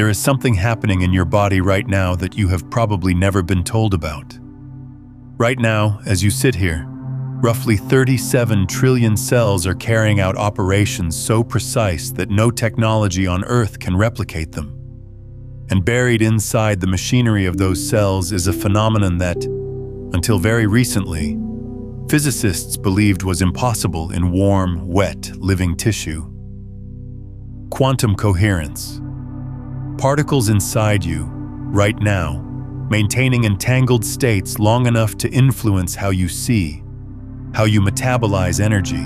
There is something happening in your body right now that you have probably never been told about. Right now, as you sit here, roughly 37 trillion cells are carrying out operations so precise that no technology on Earth can replicate them. And buried inside the machinery of those cells is a phenomenon that, until very recently, physicists believed was impossible in warm, wet, living tissue. Quantum coherence. Particles inside you, right now, maintaining entangled states long enough to influence how you see, how you metabolize energy,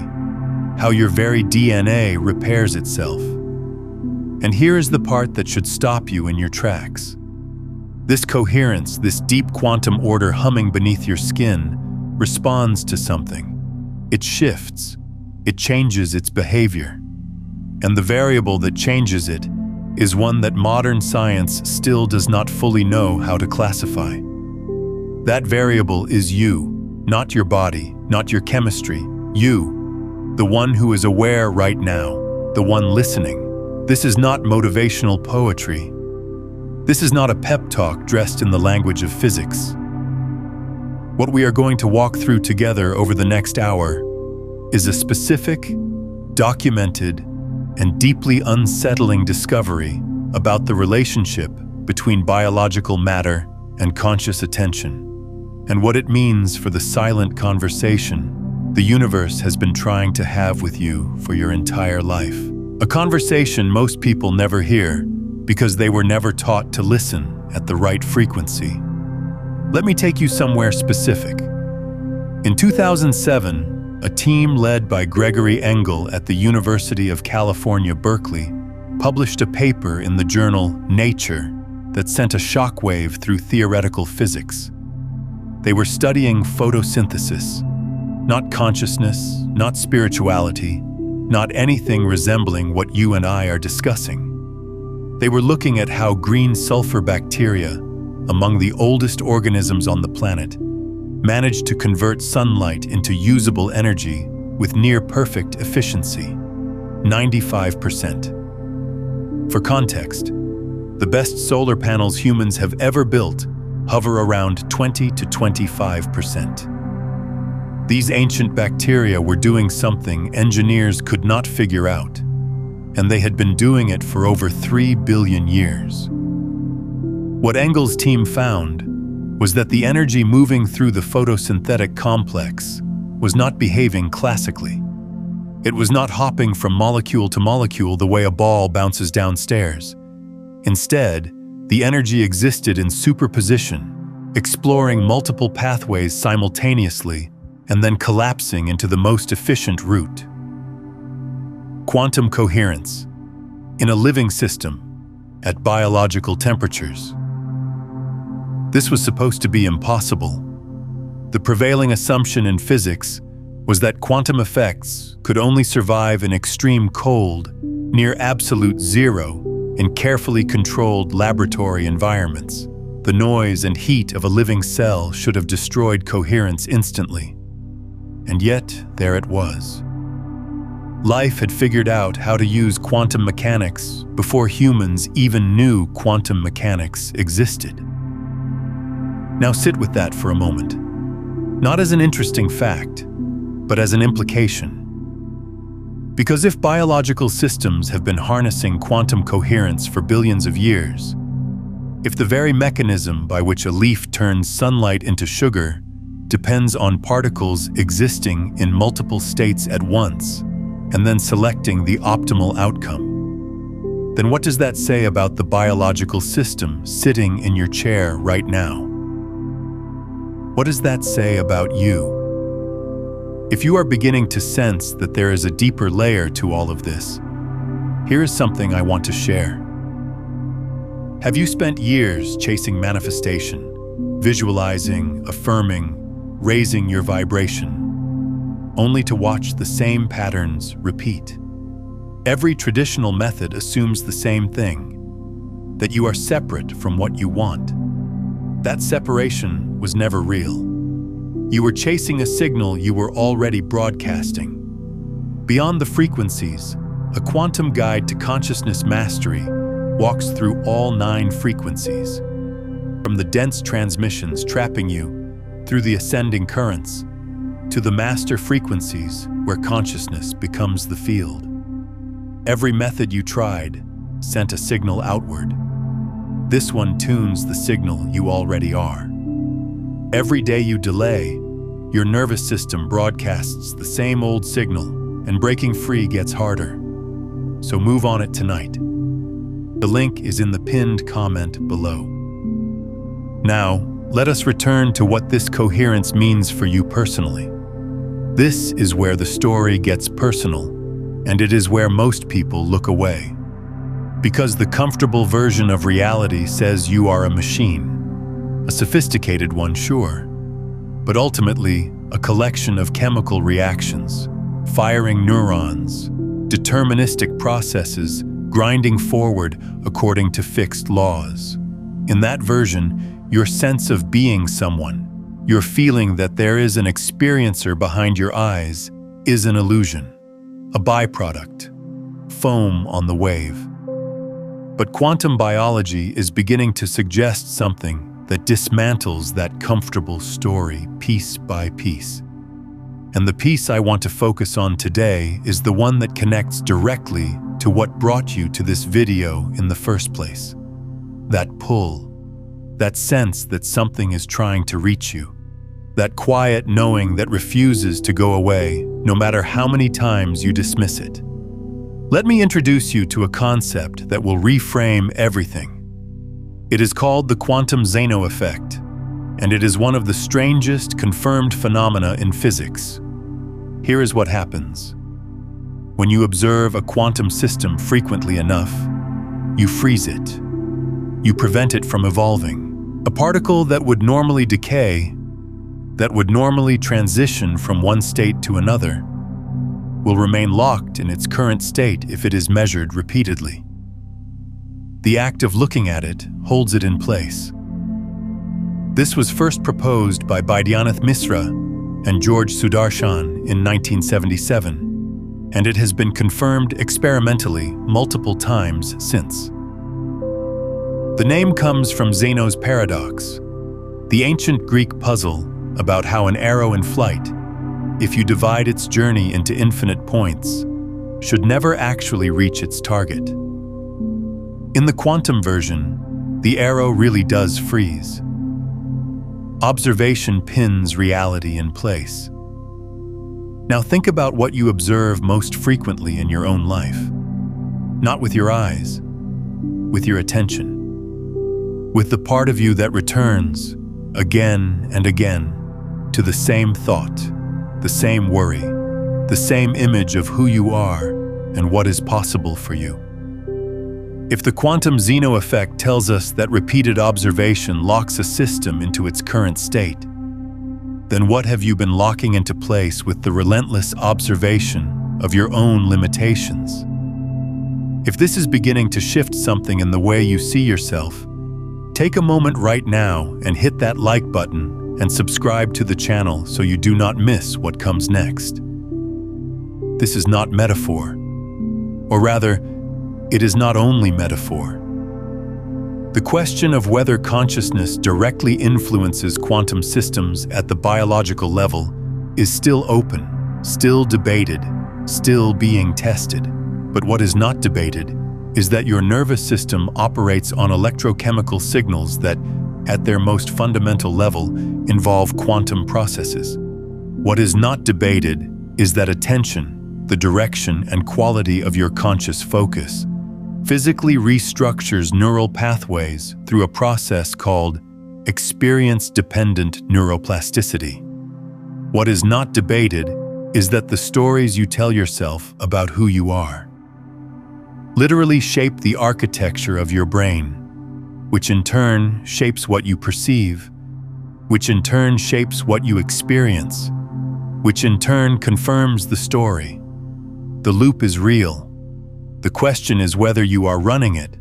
how your very DNA repairs itself. And here is the part that should stop you in your tracks. This coherence, this deep quantum order humming beneath your skin, responds to something. It shifts. It changes its behavior. And the variable that changes it is one that modern science still does not fully know how to classify. That variable is you, not your body, not your chemistry. You, the one who is aware right now, the one listening. This is not motivational poetry. This is not a pep talk dressed in the language of physics. What we are going to walk through together over the next hour is a specific, documented, and deeply unsettling discovery about the relationship between biological matter and conscious attention, and what it means for the silent conversation the universe has been trying to have with you for your entire life. A conversation most people never hear because they were never taught to listen at the right frequency. Let me take you somewhere specific. In 2007, a team led by Gregory Engel at the University of California, Berkeley, published a paper in the journal Nature that sent a shockwave through theoretical physics. They were studying photosynthesis, not consciousness, not spirituality, not anything resembling what you and I are discussing. They were looking at how green sulfur bacteria, among the oldest organisms on the planet, managed to convert sunlight into usable energy with near-perfect efficiency, 95%. For context, the best solar panels humans have ever built hover around 20 to 25%. These ancient bacteria were doing something engineers could not figure out, and they had been doing it for over 3 billion years. What Engel's team found was that the energy moving through the photosynthetic complex was not behaving classically. It was not hopping from molecule to molecule the way a ball bounces downstairs. Instead, the energy existed in superposition, exploring multiple pathways simultaneously and then collapsing into the most efficient route. Quantum coherence in a living system at biological temperatures. This was supposed to be impossible. The prevailing assumption in physics was that quantum effects could only survive in extreme cold, near absolute zero, in carefully controlled laboratory environments. The noise and heat of a living cell should have destroyed coherence instantly. And yet, there it was. Life had figured out how to use quantum mechanics before humans even knew quantum mechanics existed. Now sit with that for a moment, not as an interesting fact, but as an implication. Because if biological systems have been harnessing quantum coherence for billions of years, if the very mechanism by which a leaf turns sunlight into sugar depends on particles existing in multiple states at once and then selecting the optimal outcome, then what does that say about the biological system sitting in your chair right now? What does that say about you? If you are beginning to sense that there is a deeper layer to all of this, here is something I want to share. Have you spent years chasing manifestation, visualizing, affirming, raising your vibration, only to watch the same patterns repeat? Every traditional method assumes the same thing, that you are separate from what you want. That separation was never real. You were chasing a signal you were already broadcasting. Beyond the frequencies, a quantum guide to consciousness mastery walks through all 9 frequencies, from the dense transmissions trapping you through the ascending currents to the master frequencies where consciousness becomes the field. Every method you tried sent a signal outward. This one tunes the signal you already are. Every day you delay, your nervous system broadcasts the same old signal, and breaking free gets harder. So move on it tonight. The link is in the pinned comment below. Now, let us return to what this coherence means for you personally. This is where the story gets personal, and it is where most people look away. Because the comfortable version of reality says you are a machine. A sophisticated one, sure, but ultimately a collection of chemical reactions, firing neurons, deterministic processes grinding forward according to fixed laws. In that version, your sense of being someone, your feeling that there is an experiencer behind your eyes, is an illusion, a byproduct, foam on the wave. But quantum biology is beginning to suggest something that dismantles that comfortable story piece by piece. And the piece I want to focus on today is the one that connects directly to what brought you to this video in the first place. That pull, that sense that something is trying to reach you, that quiet knowing that refuses to go away no matter how many times you dismiss it. Let me introduce you to a concept that will reframe everything. It is called the quantum Zeno effect, and it is one of the strangest confirmed phenomena in physics. Here is what happens. When you observe a quantum system frequently enough, you freeze it. You prevent it from evolving. A particle that would normally decay, that would normally transition from one state to another, will remain locked in its current state if it is measured repeatedly. The act of looking at it holds it in place. This was first proposed by Baidyanath Misra and George Sudarshan in 1977, and it has been confirmed experimentally multiple times since. The name comes from Zeno's paradox, the ancient Greek puzzle about how an arrow in flight, if you divide its journey into infinite points, should never actually reach its target. In the quantum version, the arrow really does freeze. Observation pins reality in place. Now think about what you observe most frequently in your own life. Not with your eyes, with your attention. With the part of you that returns, again and again, to the same thought, the same worry, the same image of who you are and what is possible for you. If the quantum Zeno effect tells us that repeated observation locks a system into its current state, then what have you been locking into place with the relentless observation of your own limitations? If this is beginning to shift something in the way you see yourself, take a moment right now and hit that like button and subscribe to the channel so you do not miss what comes next. This is not metaphor, or rather, it is not only metaphor. The question of whether consciousness directly influences quantum systems at the biological level is still open, still debated, still being tested. But what is not debated is that your nervous system operates on electrochemical signals that, at their most fundamental level, involve quantum processes. What is not debated is that attention, the direction and quality of your conscious focus, physically restructures neural pathways through a process called experience-dependent neuroplasticity. What is not debated is that the stories you tell yourself about who you are literally shape the architecture of your brain, which in turn shapes what you perceive, which in turn shapes what you experience, which in turn confirms the story. The loop is real. The question is whether you are running it,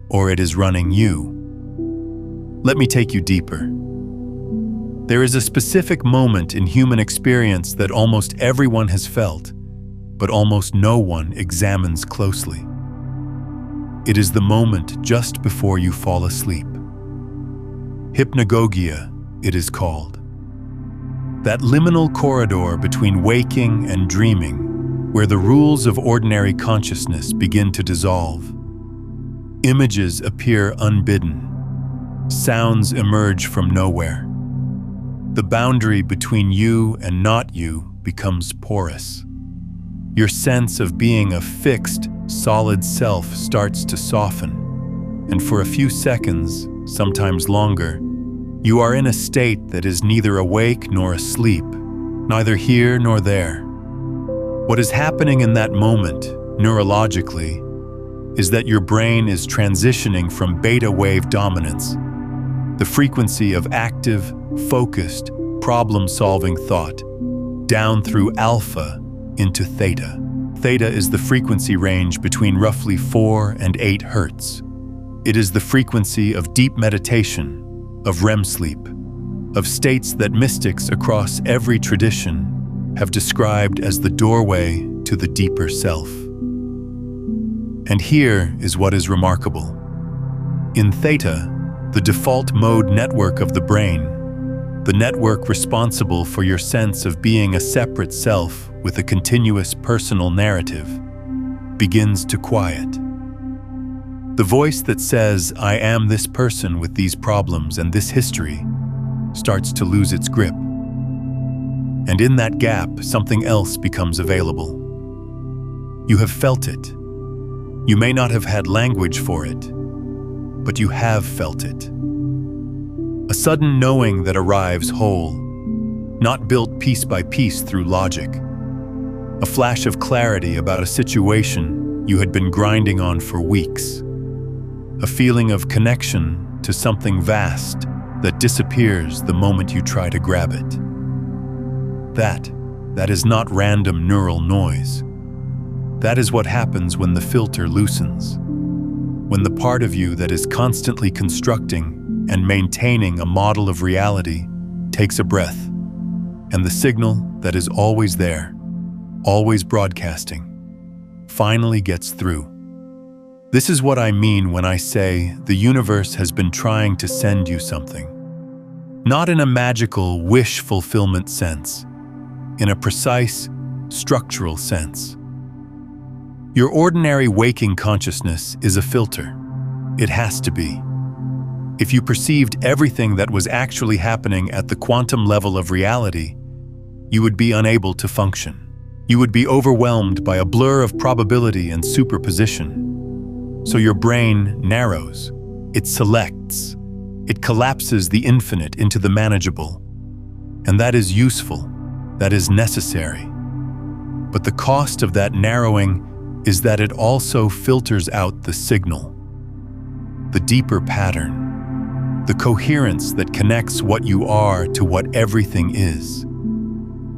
or it is running you. Let me take you deeper. There is a specific moment in human experience that almost everyone has felt, but almost no one examines closely. It is the moment just before you fall asleep. Hypnagogia, it is called. That liminal corridor between waking and dreaming, where the rules of ordinary consciousness begin to dissolve. Images appear unbidden. Sounds emerge from nowhere. The boundary between you and not you becomes porous. Your sense of being a fixed, solid self starts to soften, and for a few seconds, sometimes longer, you are in a state that is neither awake nor asleep, neither here nor there. What is happening in that moment, neurologically, is that your brain is transitioning from beta wave dominance, the frequency of active, focused, problem-solving thought, down through alpha into theta. Theta is the frequency range between roughly 4 and 8 Hertz. It is the frequency of deep meditation, of REM sleep, of states that mystics across every tradition have described as the doorway to the deeper self. And here is what is remarkable. In Theta, the default mode network of the brain, the network responsible for your sense of being a separate self with a continuous personal narrative, begins to quiet. The voice that says, "I am this person with these problems and this history," starts to lose its grip. And in that gap, something else becomes available. You have felt it. You may not have had language for it, but you have felt it. A sudden knowing that arrives whole, not built piece by piece through logic. A flash of clarity about a situation you had been grinding on for weeks. A feeling of connection to something vast that disappears the moment you try to grab it. That is not random neural noise. That is what happens when the filter loosens. When the part of you that is constantly constructing and maintaining a model of reality takes a breath, and the signal that is always there, always broadcasting, finally gets through. This is what I mean when I say the universe has been trying to send you something. Not in a magical wish fulfillment sense, in a precise, structural sense. Your ordinary waking consciousness is a filter. It has to be. If you perceived everything that was actually happening at the quantum level of reality, you would be unable to function. You would be overwhelmed by a blur of probability and superposition. So your brain narrows, it selects, it collapses the infinite into the manageable. And that is useful, that is necessary. But the cost of that narrowing is that it also filters out the signal, the deeper pattern, the coherence that connects what you are to what everything is.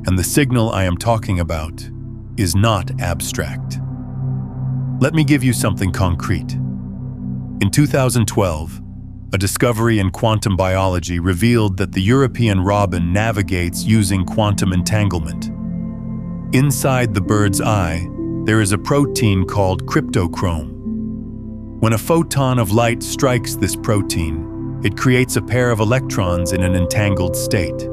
And the signal I am talking about is not abstract. Let me give you something concrete. In 2012, a discovery in quantum biology revealed that the European robin navigates using quantum entanglement. Inside the bird's eye, there is a protein called cryptochrome. When a photon of light strikes this protein, it creates a pair of electrons in an entangled state.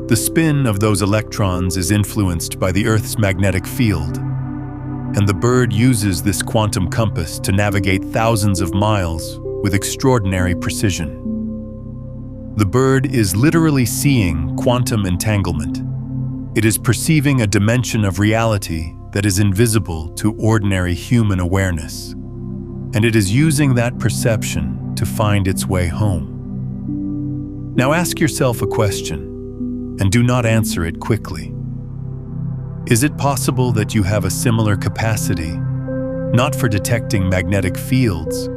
The spin of those electrons is influenced by the Earth's magnetic field, and the bird uses this quantum compass to navigate thousands of miles with extraordinary precision. The bird is literally seeing quantum entanglement. It is perceiving a dimension of reality that is invisible to ordinary human awareness, and it is using that perception to find its way home. Now ask yourself a question, and do not answer it quickly. Is it possible that you have a similar capacity, not for detecting magnetic fields,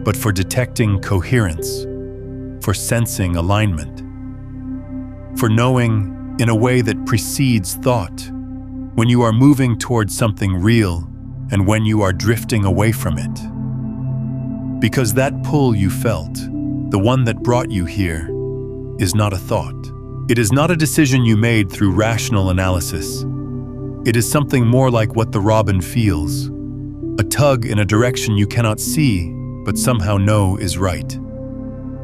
but for detecting coherence, for sensing alignment, for knowing in a way that precedes thought, when you are moving towards something real and when you are drifting away from it? Because that pull you felt, the one that brought you here, is not a thought. It is not a decision you made through rational analysis. It is something more like what the robin feels, a tug in a direction you cannot see, but somehow know is right.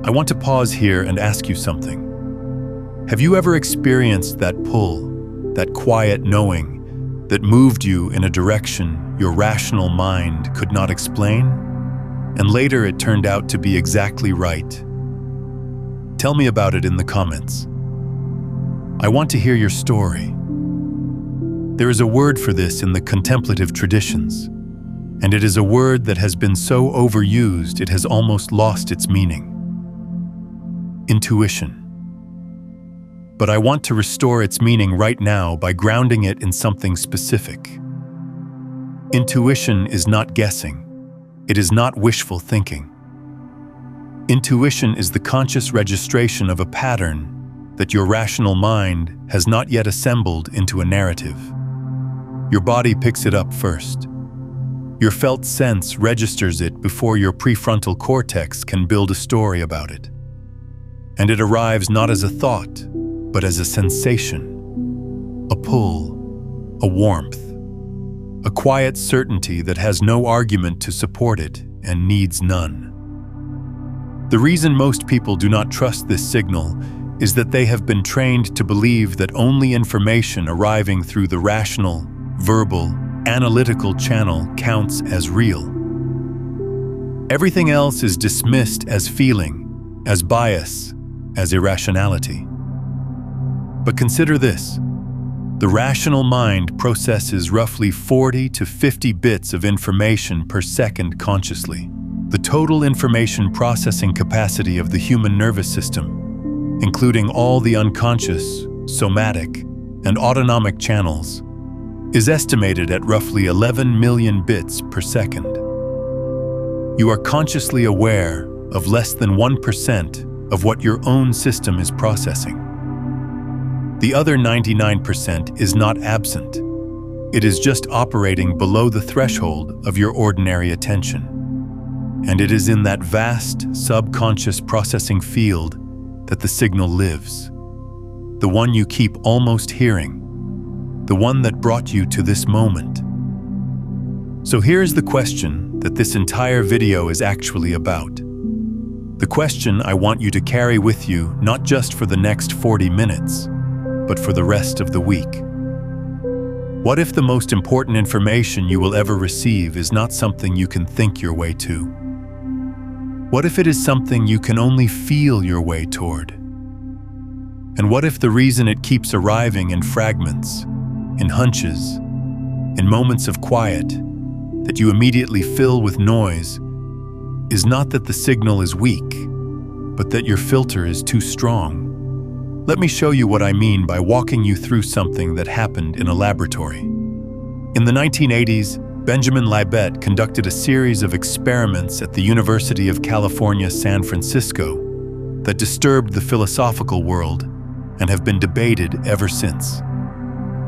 I want to pause here and ask you something. Have you ever experienced that pull, that quiet knowing that moved you in a direction your rational mind could not explain? And later it turned out to be exactly right. Tell me about it in the comments. I want to hear your story. There is a word for this in the contemplative traditions, and it is a word that has been so overused it has almost lost its meaning. Intuition. But I want to restore its meaning right now by grounding it in something specific. Intuition is not guessing. It is not wishful thinking. Intuition is the conscious registration of a pattern that your rational mind has not yet assembled into a narrative. Your body picks it up first. Your felt sense registers it before your prefrontal cortex can build a story about it. And it arrives not as a thought, but as a sensation, a pull, a warmth, a quiet certainty that has no argument to support it and needs none. The reason most people do not trust this signal is that they have been trained to believe that only information arriving through the rational, verbal, analytical channel counts as real. Everything else is dismissed as feeling, as bias, as irrationality. But consider this. The rational mind processes roughly 40 to 50 bits of information per second consciously. The total information processing capacity of the human nervous system, including all the unconscious, somatic, and autonomic channels, is estimated at roughly 11 million bits per second. You are consciously aware of less than 1% of what your own system is processing. The other 99% is not absent. It is just operating below the threshold of your ordinary attention. And it is in that vast, subconscious processing field that the signal lives. The one you keep almost hearing. The one that brought you to this moment. So here's the question that this entire video is actually about. The question I want you to carry with you not just for the next 40 minutes, but for the rest of the week. What if the most important information you will ever receive is not something you can think your way to? What if it is something you can only feel your way toward? And what if the reason it keeps arriving in fragments, in hunches, in moments of quiet that you immediately fill with noise is not that the signal is weak, but that your filter is too strong? Let me show you what I mean by walking you through something that happened in a laboratory. In the 1980s, Benjamin Libet conducted a series of experiments at the University of California, San Francisco that disturbed the philosophical world and have been debated ever since.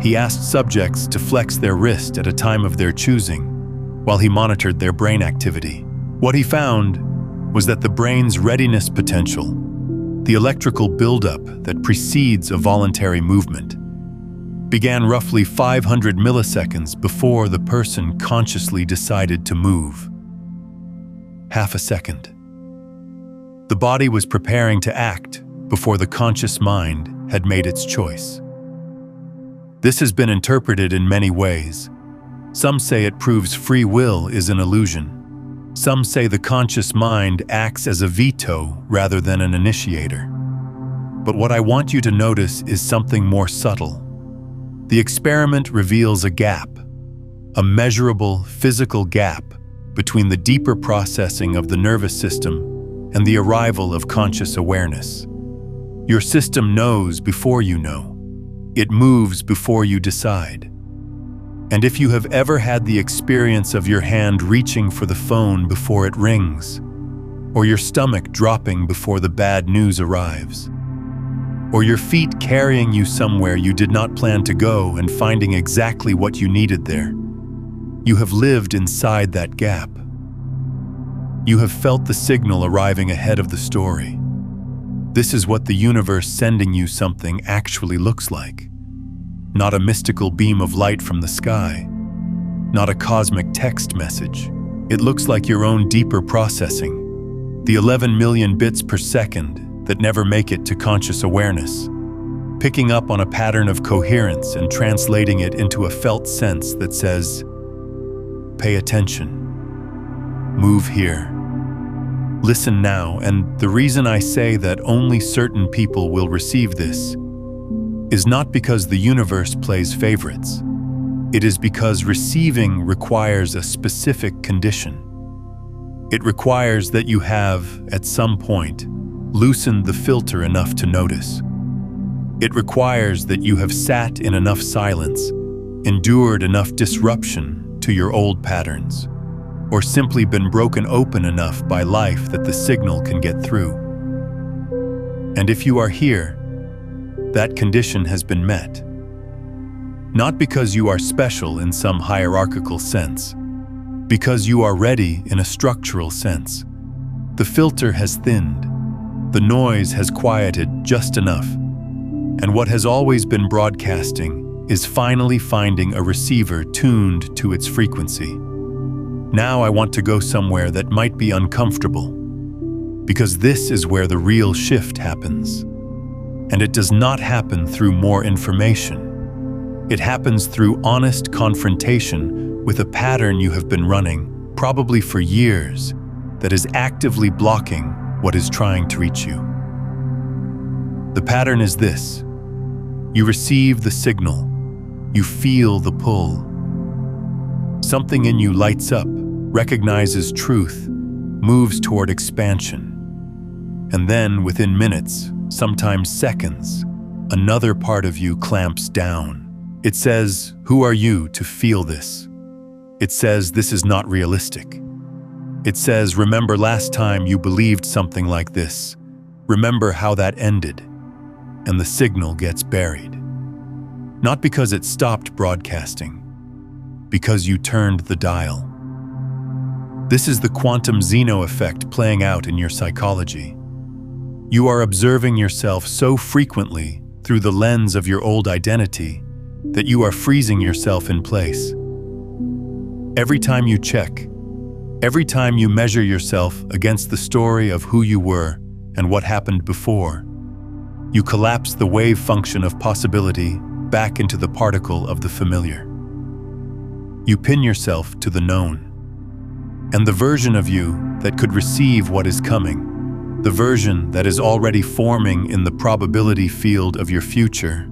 He asked subjects to flex their wrist at a time of their choosing while he monitored their brain activity. What he found was that the brain's readiness potential, the electrical buildup that precedes a voluntary movement, began roughly 500 milliseconds before the person consciously decided to move. Half a second. The body was preparing to act before the conscious mind had made its choice. This has been interpreted in many ways. Some say it proves free will is an illusion. Some say the conscious mind acts as a veto rather than an initiator. But what I want you to notice is something more subtle. The experiment reveals a gap, a measurable physical gap between the deeper processing of the nervous system and the arrival of conscious awareness. Your system knows before you know. It moves before you decide. And if you have ever had the experience of your hand reaching for the phone before it rings, or your stomach dropping before the bad news arrives, or your feet carrying you somewhere you did not plan to go and finding exactly what you needed there, you have lived inside that gap. You have felt the signal arriving ahead of the story. This is what the universe sending you something actually looks like. Not a mystical beam of light from the sky, not a cosmic text message. It looks like your own deeper processing, the 11 million bits per second that never make it to conscious awareness, picking up on a pattern of coherence and translating it into a felt sense that says, pay attention, move here, listen now. And the reason I say that only certain people will receive this is not because the universe plays favorites. It is because receiving requires a specific condition. It requires that you have, at some point, loosened the filter enough to notice. It requires that you have sat in enough silence, endured enough disruption to your old patterns, or simply been broken open enough by life that the signal can get through. And if you are here, that condition has been met. Not because you are special in some hierarchical sense, because you are ready in a structural sense. The filter has thinned, the noise has quieted just enough, and what has always been broadcasting is finally finding a receiver tuned to its frequency. Now I want to go somewhere that might be uncomfortable, because this is where the real shift happens. And it does not happen through more information. It happens through honest confrontation with a pattern you have been running, probably for years, that is actively blocking what is trying to reach you. The pattern is this: you receive the signal, you feel the pull. Something in you lights up, recognizes truth, moves toward expansion. And then, within minutes, sometimes seconds, another part of you clamps down. It says, who are you to feel this? It says, this is not realistic. It says, remember last time you believed something like this. Remember how that ended. And the signal gets buried. Not because it stopped broadcasting, because you turned the dial. This is the quantum Zeno effect playing out in your psychology. You are observing yourself so frequently through the lens of your old identity that you are freezing yourself in place. Every time you check, every time you measure yourself against the story of who you were and what happened before, you collapse the wave function of possibility back into the particle of the familiar. You pin yourself to the known. And the version of you that could receive what is coming, the version that is already forming in the probability field of your future,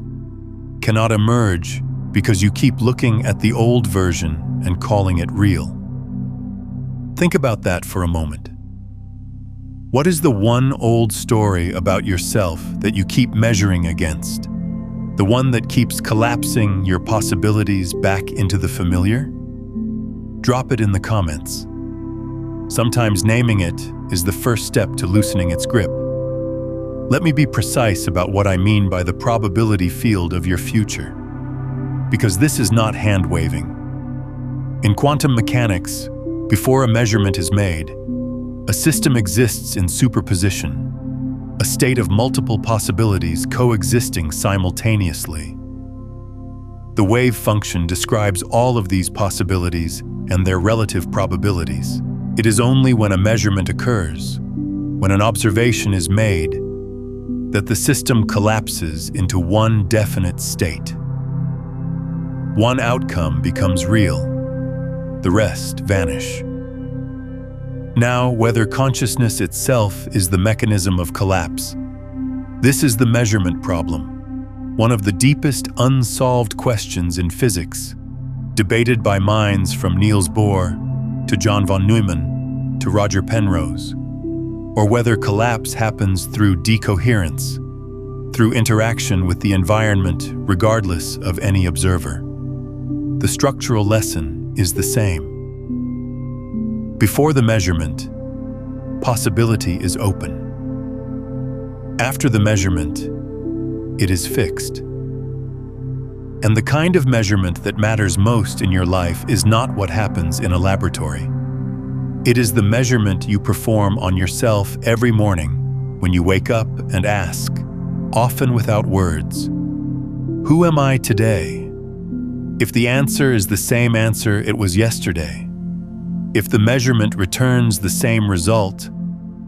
cannot emerge because you keep looking at the old version and calling it real. Think about that for a moment. What is the one old story about yourself that you keep measuring against? The one that keeps collapsing your possibilities back into the familiar? Drop it in the comments. Sometimes naming it is the first step to loosening its grip. Let me be precise about what I mean by the probability field of your future, because this is not hand-waving. In quantum mechanics, before a measurement is made, a system exists in superposition, a state of multiple possibilities coexisting simultaneously. The wave function describes all of these possibilities and their relative probabilities. It is only when a measurement occurs, when an observation is made, that the system collapses into one definite state. One outcome becomes real, the rest vanish. Now, whether consciousness itself is the mechanism of collapse, this is the measurement problem, one of the deepest unsolved questions in physics, debated by minds from Niels Bohr to John von Neumann to Roger Penrose, or whether collapse happens through decoherence, through interaction with the environment regardless of any observer. The structural lesson is the same. Before the measurement, possibility is open. After the measurement, it is fixed. And the kind of measurement that matters most in your life is not what happens in a laboratory. It is the measurement you perform on yourself every morning when you wake up and ask, often without words, who am I today? If the answer is the same answer it was yesterday, if the measurement returns the same result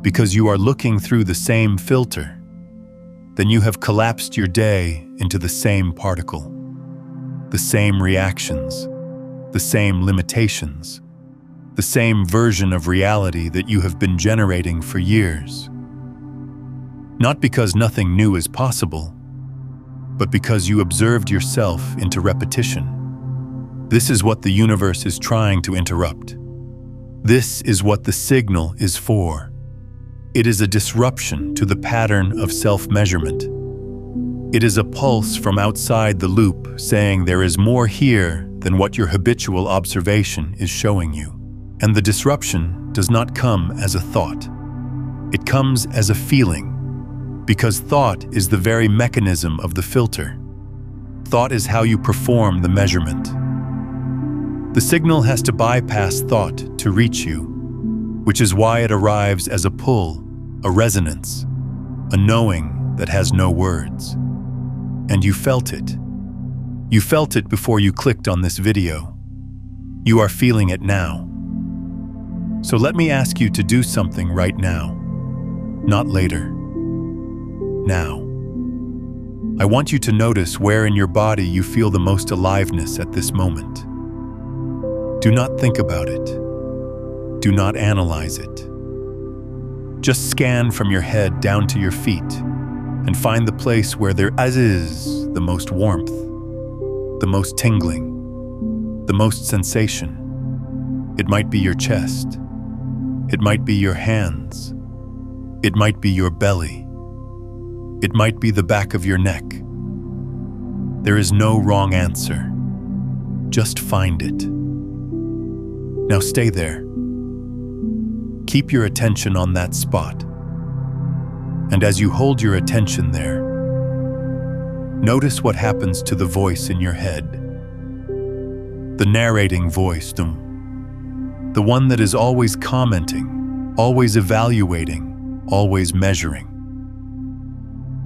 because you are looking through the same filter, then you have collapsed your day into the same particle, the same reactions, the same limitations, the same version of reality that you have been generating for years. Not because nothing new is possible, but because you observed yourself into repetition. This is what the universe is trying to interrupt. This is what the signal is for. It is a disruption to the pattern of self-measurement. It is a pulse from outside the loop saying there is more here than what your habitual observation is showing you. And the disruption does not come as a thought. It comes as a feeling, because thought is the very mechanism of the filter. Thought is how you perform the measurement. The signal has to bypass thought to reach you, which is why it arrives as a pull, a resonance, a knowing that has no words. And you felt it. You felt it before you clicked on this video. You are feeling it now. So let me ask you to do something right now, not later. Now. I want you to notice where in your body you feel the most aliveness at this moment. Do not think about it. Do not analyze it. Just scan from your head down to your feet and find the place where there is the most warmth, the most tingling, the most sensation. It might be your chest. It might be your hands. It might be your belly. It might be the back of your neck. There is no wrong answer. Just find it. Now stay there. Keep your attention on that spot. And as you hold your attention there, notice what happens to the voice in your head. The narrating voice, the one that is always commenting, always evaluating, always measuring.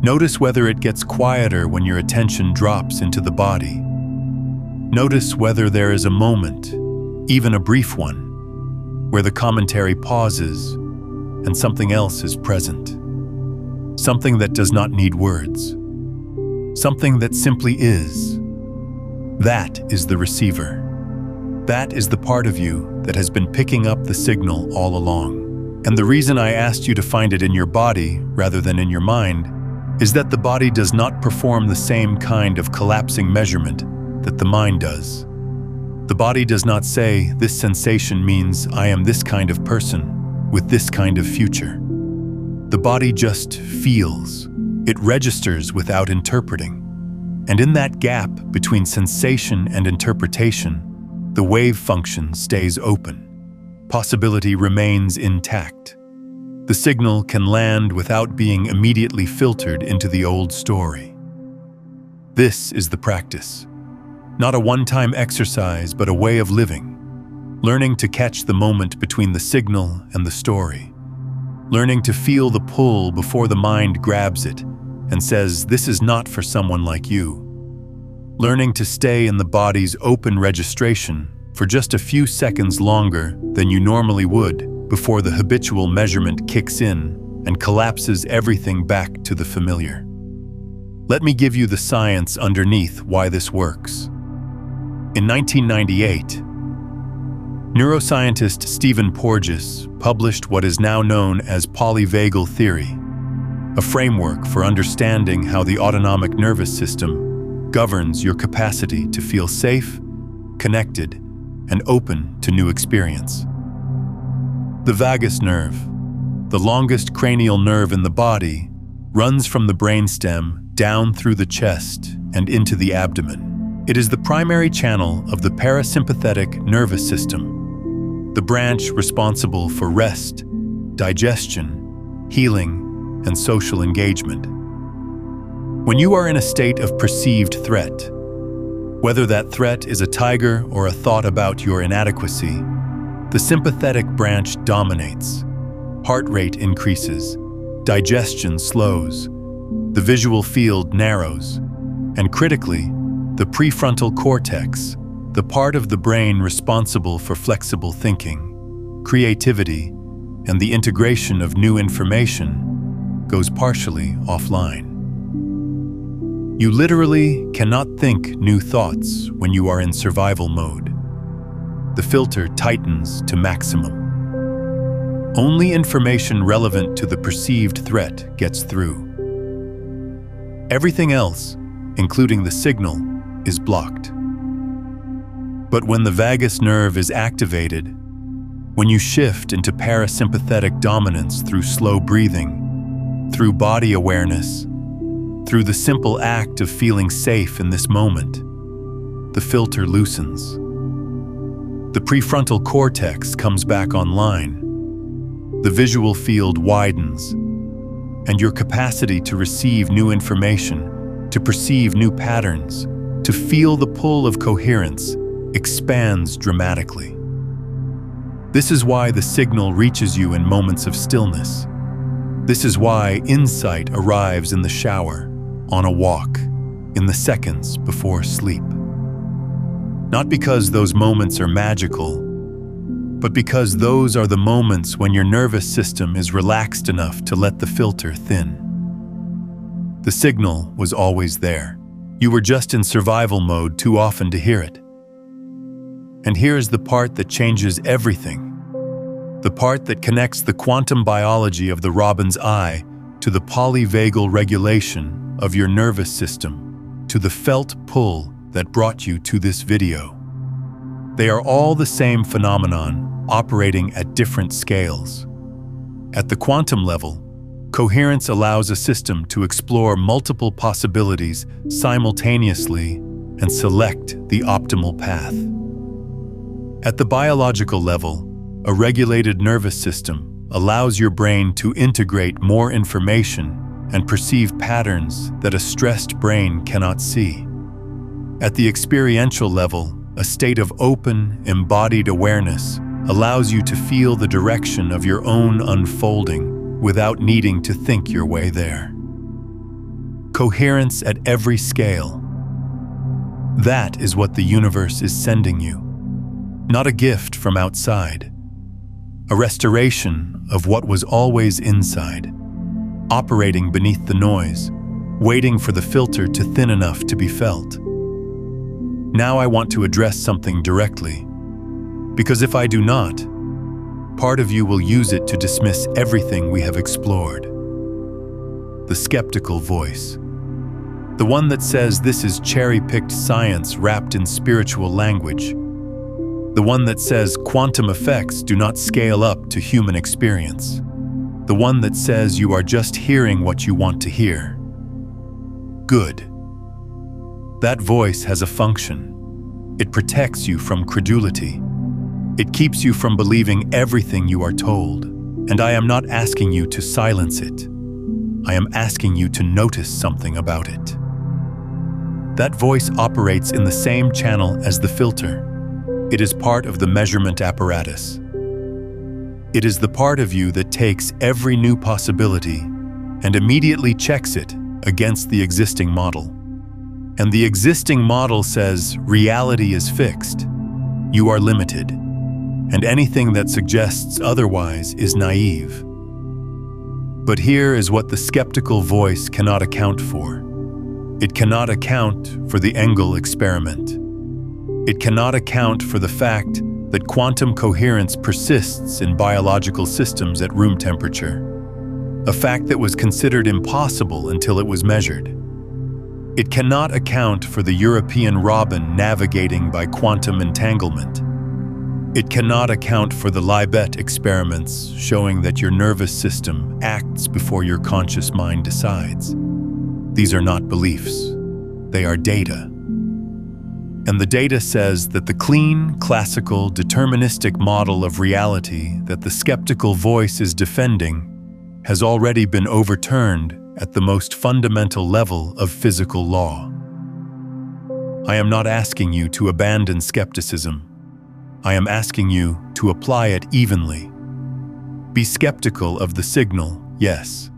Notice whether it gets quieter when your attention drops into the body. Notice whether there is a moment, even a brief one, where the commentary pauses and something else is present. Something that does not need words. Something that simply is. That is the receiver. That is the part of you that has been picking up the signal all along. And the reason I asked you to find it in your body rather than in your mind is that the body does not perform the same kind of collapsing measurement that the mind does. The body does not say, this sensation means I am this kind of person with this kind of future. The body just feels. It registers without interpreting. And in that gap between sensation and interpretation, the wave function stays open. Possibility remains intact. The signal can land without being immediately filtered into the old story. This is the practice. Not a one-time exercise, but a way of living. Learning to catch the moment between the signal and the story. Learning to feel the pull before the mind grabs it and says, this is not for someone like you. Learning to stay in the body's open registration for just a few seconds longer than you normally would before the habitual measurement kicks in and collapses everything back to the familiar. Let me give you the science underneath why this works. In 1998, neuroscientist Stephen Porges published what is now known as polyvagal theory, a framework for understanding how the autonomic nervous system governs your capacity to feel safe, connected, and open to new experience. The vagus nerve, the longest cranial nerve in the body, runs from the brainstem down through the chest and into the abdomen. It is the primary channel of the parasympathetic nervous system, the branch responsible for rest, digestion, healing, and social engagement. When you are in a state of perceived threat, whether that threat is a tiger or a thought about your inadequacy, the sympathetic branch dominates. Heart rate increases, digestion slows, the visual field narrows, and critically, The prefrontal cortex, the part of the brain responsible for flexible thinking, creativity, and the integration of new information, goes partially offline. You literally cannot think new thoughts when you are in survival mode. The filter tightens to maximum. Only information relevant to the perceived threat gets through. Everything else, including the signal, is blocked. But when the vagus nerve is activated, when you shift into parasympathetic dominance through slow breathing, through body awareness, through the simple act of feeling safe in this moment, the filter loosens. The prefrontal cortex comes back online. The visual field widens, and your capacity to receive new information, to perceive new patterns, to feel the pull of coherence expands dramatically. This is why the signal reaches you in moments of stillness. This is why insight arrives in the shower, on a walk, in the seconds before sleep. Not because those moments are magical, but because those are the moments when your nervous system is relaxed enough to let the filter thin. The signal was always there. You were just in survival mode too often to hear it. And here's the part that changes everything. The part that connects the quantum biology of the robin's eye to the polyvagal regulation of your nervous system, to the felt pull that brought you to this video. They are all the same phenomenon, operating at different scales. At the quantum level, coherence allows a system to explore multiple possibilities simultaneously and select the optimal path. At the biological level, a regulated nervous system allows your brain to integrate more information and perceive patterns that a stressed brain cannot see. At the experiential level, a state of open, embodied awareness allows you to feel the direction of your own unfolding without needing to think your way there. Coherence at every scale. That is what the universe is sending you. Not a gift from outside. A restoration of what was always inside, operating beneath the noise, waiting for the filter to thin enough to be felt. Now I want to address something directly, because if I do not, part of you will use it to dismiss everything we have explored. The skeptical voice. The one that says this is cherry-picked science wrapped in spiritual language. The one that says quantum effects do not scale up to human experience. The one that says you are just hearing what you want to hear. Good. That voice has a function. It protects you from credulity. It keeps you from believing everything you are told. And I am not asking you to silence it. I am asking you to notice something about it. That voice operates in the same channel as the filter. It is part of the measurement apparatus. It is the part of you that takes every new possibility and immediately checks it against the existing model. And the existing model says reality is fixed, you are limited, and anything that suggests otherwise is naive. But here is what the skeptical voice cannot account for. It cannot account for the Engel experiment. It cannot account for the fact that quantum coherence persists in biological systems at room temperature, a fact that was considered impossible until it was measured. It cannot account for the European robin navigating by quantum entanglement. It cannot account for the Libet experiments showing that your nervous system acts before your conscious mind decides. These are not beliefs, they are data. And the data says that the clean, classical, deterministic model of reality that the skeptical voice is defending has already been overturned at the most fundamental level of physical law. I am not asking you to abandon skepticism. I am asking you to apply it evenly. Be skeptical of the signal, yes,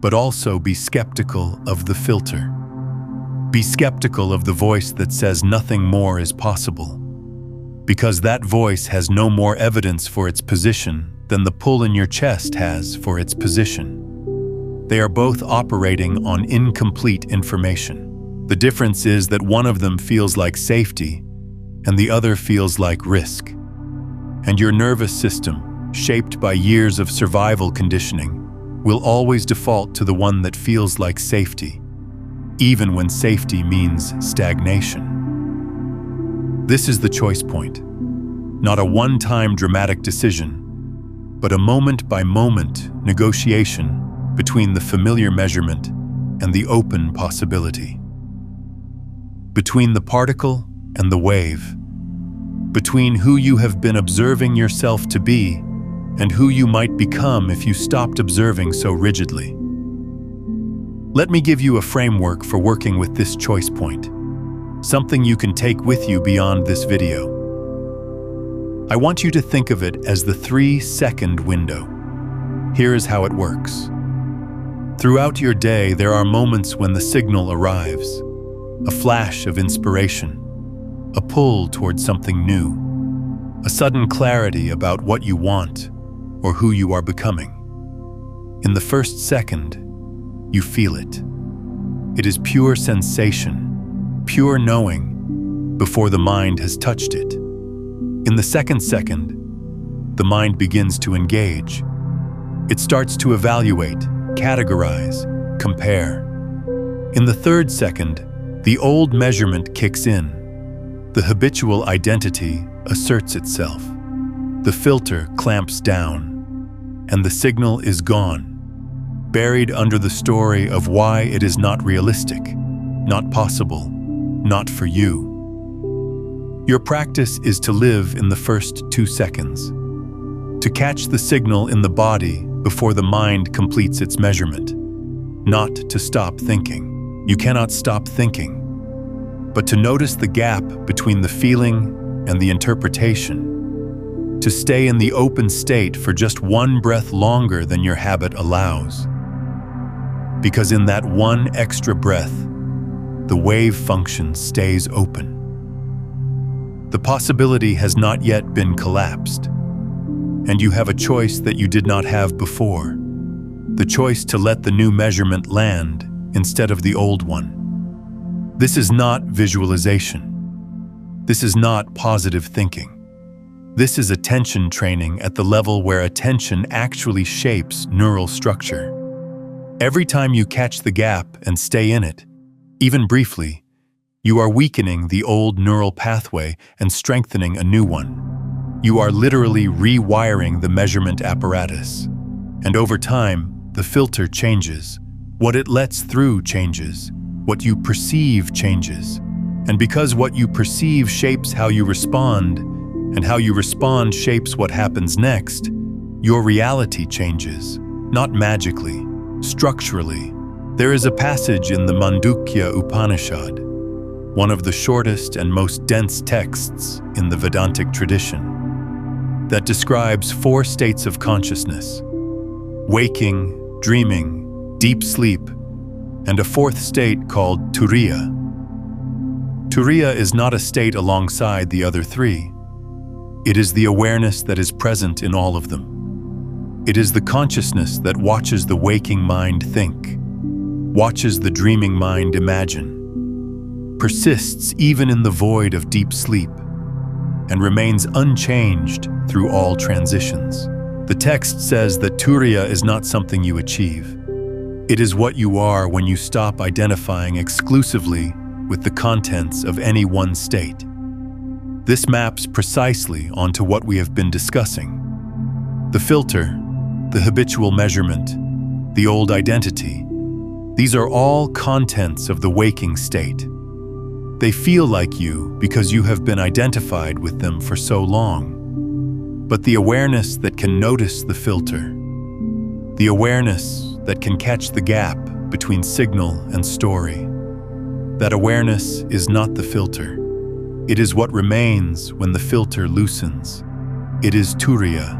but also be skeptical of the filter. Be skeptical of the voice that says nothing more is possible, because that voice has no more evidence for its position than the pull in your chest has for its position. They are both operating on incomplete information. The difference is that one of them feels like safety and the other feels like risk. And your nervous system, shaped by years of survival conditioning, will always default to the one that feels like safety, even when safety means stagnation. This is the choice point, not a one-time dramatic decision, but a moment-by-moment negotiation between the familiar measurement and the open possibility. Between the particle and the wave, between who you have been observing yourself to be and who you might become if you stopped observing so rigidly. Let me give you a framework for working with this choice point, something you can take with you beyond this video. I want you to think of it as the 3-second window. Here is how it works. Throughout your day, there are moments when the signal arrives, a flash of inspiration, a pull towards something new, a sudden clarity about what you want or who you are becoming. In the first second, you feel it. It is pure sensation, pure knowing, before the mind has touched it. In the second second, the mind begins to engage. It starts to evaluate, categorize, compare. In the third second, the old measurement kicks in. The habitual identity asserts itself. The filter clamps down, and the signal is gone, buried under the story of why it is not realistic, not possible, not for you. Your practice is to live in the first 2 seconds, to catch the signal in the body before the mind completes its measurement, not to stop thinking. You cannot stop thinking, but to notice the gap between the feeling and the interpretation, to stay in the open state for just one breath longer than your habit allows. Because in that one extra breath, the wave function stays open. The possibility has not yet been collapsed, and you have a choice that you did not have before, the choice to let the new measurement land instead of the old one. This is not visualization. This is not positive thinking. This is attention training at the level where attention actually shapes neural structure. Every time you catch the gap and stay in it, even briefly, you are weakening the old neural pathway and strengthening a new one. You are literally rewiring the measurement apparatus. And over time, the filter changes. What it lets through changes. What you perceive changes. And because what you perceive shapes how you respond, and how you respond shapes what happens next, your reality changes, not magically, structurally. There is a passage in the Mandukya Upanishad, one of the shortest and most dense texts in the Vedantic tradition, that describes 4 states of consciousness: waking, dreaming, deep sleep, and a 4th state called Turiya. Turiya is not a state alongside the other 3. It is the awareness that is present in all of them. It is the consciousness that watches the waking mind think, watches the dreaming mind imagine, persists even in the void of deep sleep, and remains unchanged through all transitions. The text says that Turiya is not something you achieve. It is what you are when you stop identifying exclusively with the contents of any one state. This maps precisely onto what we have been discussing. The filter, the habitual measurement, the old identity, these are all contents of the waking state. They feel like you because you have been identified with them for so long. But the awareness that can notice the filter, the awareness that can catch the gap between signal and story, that awareness is not the filter. It is what remains when the filter loosens. It is Turiya,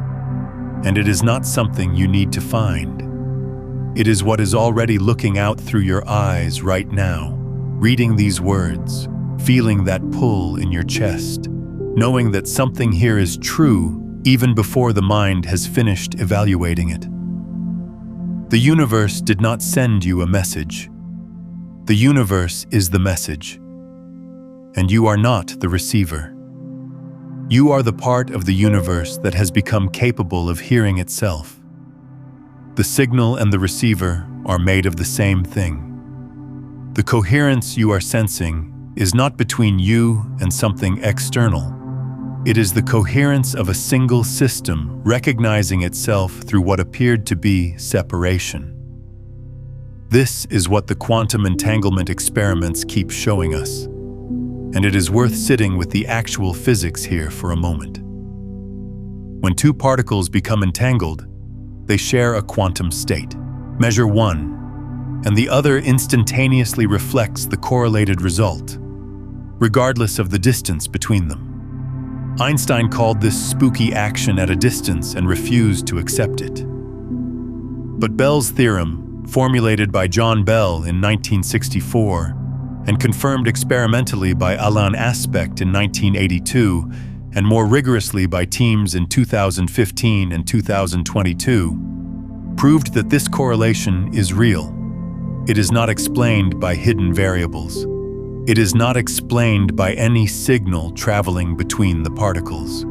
and it is not something you need to find. It is what is already looking out through your eyes right now, reading these words, feeling that pull in your chest, knowing that something here is true even before the mind has finished evaluating it. The universe did not send you a message. The universe is the message, and you are not the receiver. You are the part of the universe that has become capable of hearing itself. The signal and the receiver are made of the same thing. The coherence you are sensing is not between you and something external. It is the coherence of a single system recognizing itself through what appeared to be separation. This is what the quantum entanglement experiments keep showing us, and it is worth sitting with the actual physics here for a moment. When two particles become entangled, they share a quantum state. Measure one, and the other instantaneously reflects the correlated result, regardless of the distance between them. Einstein called this spooky action at a distance and refused to accept it. But Bell's theorem, formulated by John Bell in 1964 and confirmed experimentally by Alain Aspect in 1982 and more rigorously by teams in 2015 and 2022, proved that this correlation is real. It is not explained by hidden variables. It is not explained by any signal traveling between the particles.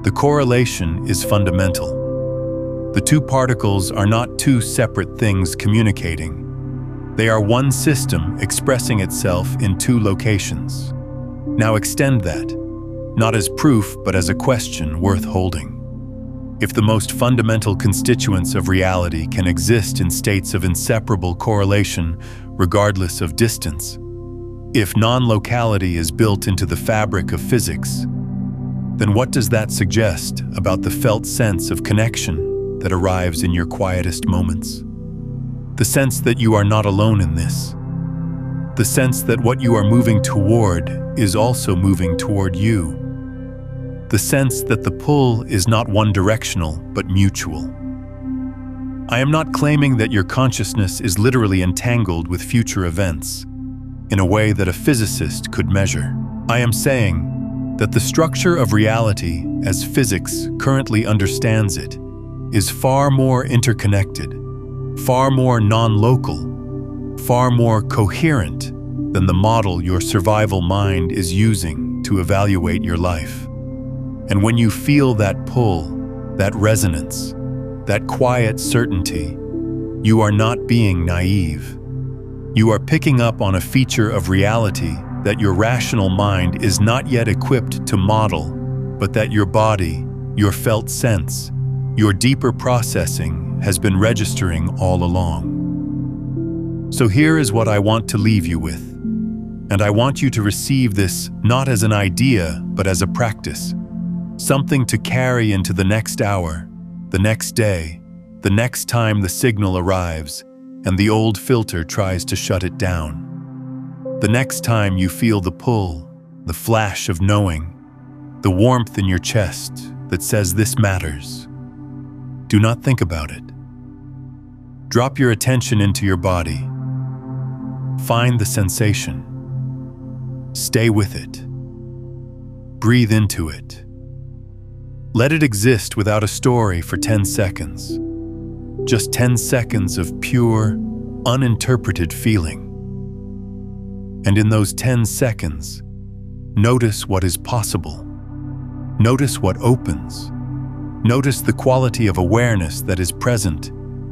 The correlation is fundamental. The two particles are not two separate things communicating. They are one system expressing itself in two locations. Now extend that, not as proof but as a question worth holding. If the most fundamental constituents of reality can exist in states of inseparable correlation regardless of distance, if non-locality is built into the fabric of physics, then what does that suggest about the felt sense of connection that arrives in your quietest moments? The sense that you are not alone in this. The sense that what you are moving toward is also moving toward you. The sense that the pull is not one-directional but mutual. I am not claiming that your consciousness is literally entangled with future events in a way that a physicist could measure. I am saying that the structure of reality, as physics currently understands it, is far more interconnected, far more non-local, far more coherent than the model your survival mind is using to evaluate your life. And when you feel that pull, that resonance, that quiet certainty, you are not being naive. You are picking up on a feature of reality that your rational mind is not yet equipped to model, but that your body, your felt sense, your deeper processing has been registering all along. So here is what I want to leave you with, and I want you to receive this not as an idea, but as a practice, something to carry into the next hour, the next day, the next time the signal arrives, and the old filter tries to shut it down. The next time you feel the pull, the flash of knowing, the warmth in your chest that says this matters. Do not think about it. Drop your attention into your body. Find the sensation. Stay with it. Breathe into it. Let it exist without a story for 10 seconds. Just 10 seconds of pure, uninterpreted feeling. And in those 10 seconds, notice what is possible. Notice what opens. Notice the quality of awareness that is present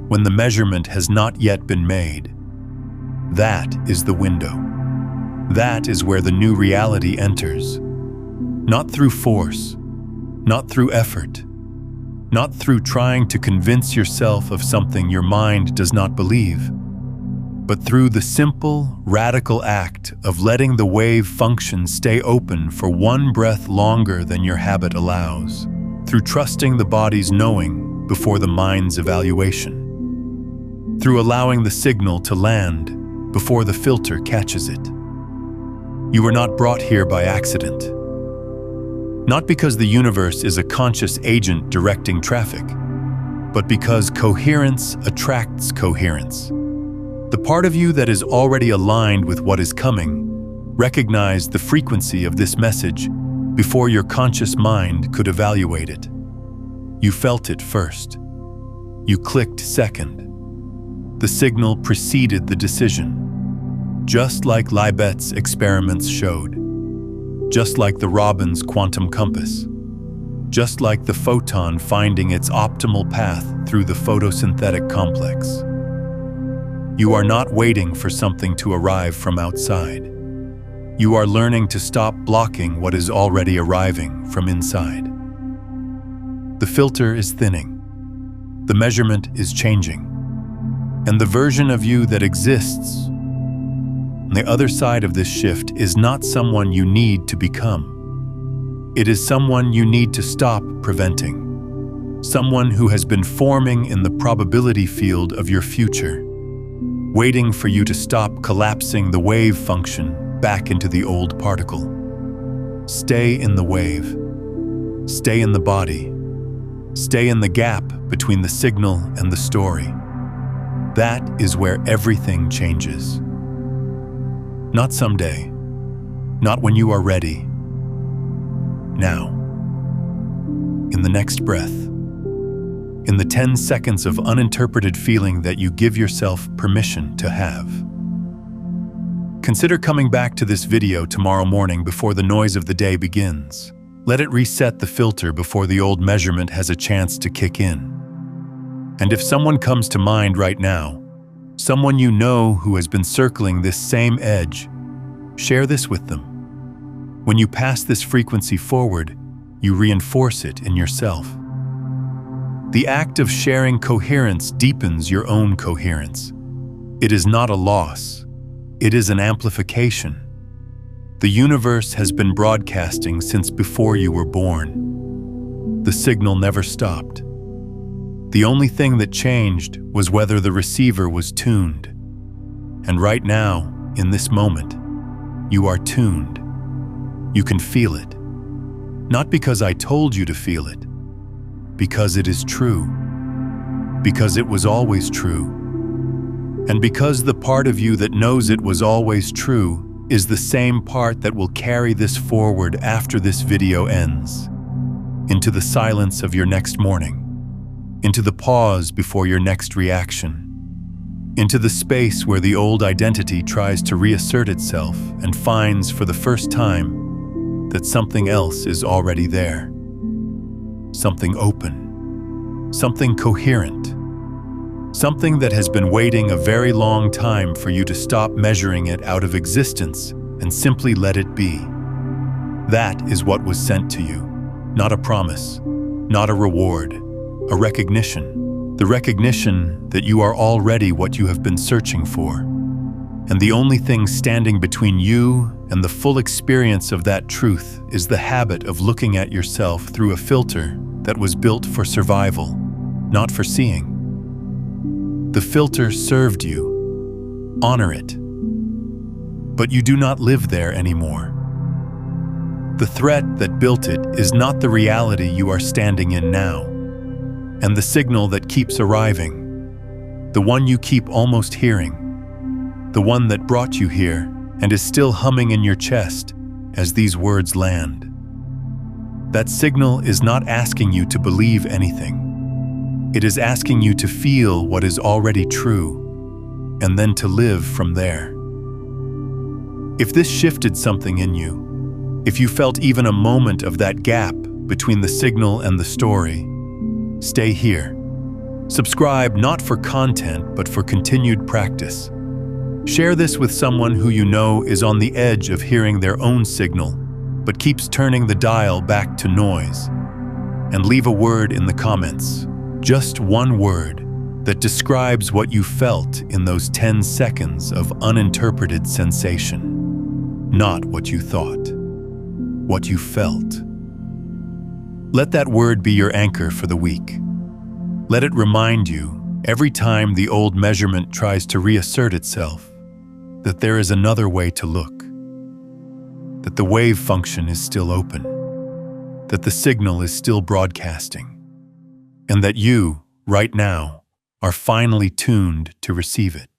when the measurement has not yet been made. That is the window. That is where the new reality enters. Not through force, not through effort, not through trying to convince yourself of something your mind does not believe, but through the simple, radical act of letting the wave function stay open for one breath longer than your habit allows, through trusting the body's knowing before the mind's evaluation, through allowing the signal to land before the filter catches it. You were not brought here by accident. Not because the universe is a conscious agent directing traffic, but because coherence attracts coherence. The part of you that is already aligned with what is coming recognized the frequency of this message before your conscious mind could evaluate it. You felt it first. You clicked second. The signal preceded the decision, just like Libet's experiments showed, just like the Robin's quantum compass, just like the photon finding its optimal path through the photosynthetic complex. You are not waiting for something to arrive from outside. You are learning to stop blocking what is already arriving from inside. The filter is thinning. The measurement is changing. And the version of you that exists on the other side of this shift is not someone you need to become. It is someone you need to stop preventing. Someone who has been forming in the probability field of your future, waiting for you to stop collapsing the wave function back into the old particle. Stay in the wave. Stay in the body. Stay in the gap between the signal and the story. That is where everything changes. Not someday. Not when you are ready. Now. In the next breath. In the 10 seconds of uninterpreted feeling that you give yourself permission to have. Consider coming back to this video tomorrow morning before the noise of the day begins. Let it reset the filter before the old measurement has a chance to kick in. And if someone comes to mind right now, someone you know who has been circling this same edge, share this with them. When you pass this frequency forward, you reinforce it in yourself. The act of sharing coherence deepens your own coherence. It is not a loss. It is an amplification. The universe has been broadcasting since before you were born. The signal never stopped. The only thing that changed was whether the receiver was tuned. And right now, in this moment, you are tuned. You can feel it. Not because I told you to feel it, because it is true. Because it was always true. And because the part of you that knows it was always true is the same part that will carry this forward after this video ends, into the silence of your next morning, into the pause before your next reaction, into the space where the old identity tries to reassert itself and finds for the first time that something else is already there. Something open, something coherent, something that has been waiting a very long time for you to stop measuring it out of existence and simply let it be. That is what was sent to you, not a promise, not a reward, a recognition, the recognition that you are already what you have been searching for. And the only thing standing between you and the full experience of that truth is the habit of looking at yourself through a filter that was built for survival, not for seeing. The filter served you. Honor it. But you do not live there anymore. The threat that built it is not the reality you are standing in now, and the signal that keeps arriving, the one you keep almost hearing, the one that brought you here and is still humming in your chest as these words land. That signal is not asking you to believe anything. It is asking you to feel what is already true, and then to live from there. If this shifted something in you, if you felt even a moment of that gap between the signal and the story, stay here. Subscribe not for content, but for continued practice. Share this with someone who you know is on the edge of hearing their own signal, but keeps turning the dial back to noise. And leave a word in the comments. Just one word that describes what you felt in those 10 seconds of uninterpreted sensation. Not what you thought, what you felt. Let that word be your anchor for the week. Let it remind you, every time the old measurement tries to reassert itself, that there is another way to look, that the wave function is still open, that the signal is still broadcasting, and that you, right now, are finally tuned to receive it.